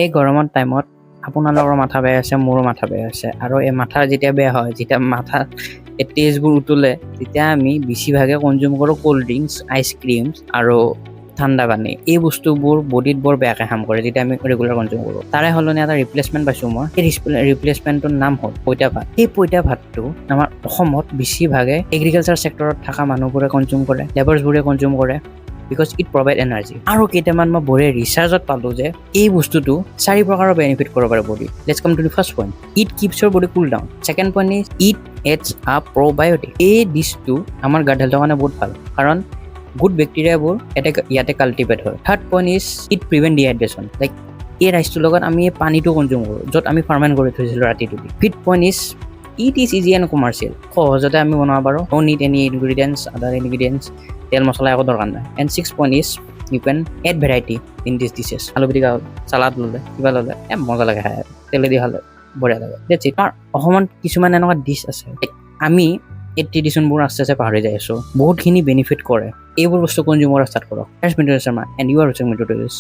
এই গৰমৰ টাইমত আপোনালোকৰ মাথা বেয়া আছে, মোৰো মাথা বেয়া আছে, আৰু এই মাথা যেতিয়া বেয়া হয়, যেতিয়া মাথা এই টেষ্টবোৰ উতলে, তেতিয়া আমি বেছিভাগে কনজিউম কৰোঁ ক'ল্ড ড্ৰিংকছ, আইচক্ৰীমছ আৰু ঠাণ্ডা পানী। এই বস্তুবোৰ বডিত বৰ বেয়াকৈ কাম কৰে যেতিয়া আমি ৰেগুলাৰ কনজিউম কৰোঁ। তাৰে সলনি এটা ৰিপ্লেচমেণ্ট পাইছোঁ মই। সেই ৰিপ্লেচমেণ্টটোৰ নাম হ'ল পইতা ভাত। সেই পইতা ভাতটো আমাৰ অসমত বেছিভাগে এগ্ৰিকালচাৰ ছেক্টৰত থকা মানুহবোৰে কনজিউম কৰে, লেবাৰ্ছবোৰে কনজিউম কৰে, বিকজ ইট প্ৰভাইড এনাৰ্জি। আৰু কেইটামান মই বঢ়িয়া ৰিচাৰ্চত পালোঁ যে এই বস্তুটো 4 প্ৰকাৰৰ বেনিফিট কৰিব পাৰে body. Let's come to the first point. It keeps your body cool down. Second point is it adds a probiotic. এই ডিছটো আমাৰ গাত হেল্থৰ কাৰণে বহুত ভাল, কাৰণ গুড বেক্টেৰিয়াবোৰ ইয়াতে কাল্টিভেট হয়। Third point is it prevent dehydration. Like এই ৰাইচটোৰ লগত আমি এই পানীটো কনজিউম কৰোঁ, য'ত আমি ফাৰ্মেণ্ট কৰি থৈছিলোঁ ৰাতিটো দি। Fifth point is it is easy and commercial. সহজতে আমি বনাব পাৰোঁ, no need any ingredients, other ingredients, তেল মছলা একো দৰকাৰ নাই। And six point is you can add variety in this dishes. আলু পিটিকা হ'ল, চালাড ল'লে, কিবা ল'লে, মজা লাগে খাই, তেলেদি খালে বঢ়িয়া লাগে। That's it. আমাৰ অসমত কিছুমান এনেকুৱা ডিছ আছে, আমি এই ট্ৰেডিশ্যনবোৰ আস্তে আস্তে পাহৰি যাই আছোঁ। বহুতখিনি বেনিফিট কৰে। এইবোৰ বস্তু কনজিউম কৰা ষ্টাৰ্ট কৰক। এণ্ড ইউ আৰ ৱাচিং মি টুডে দিছ।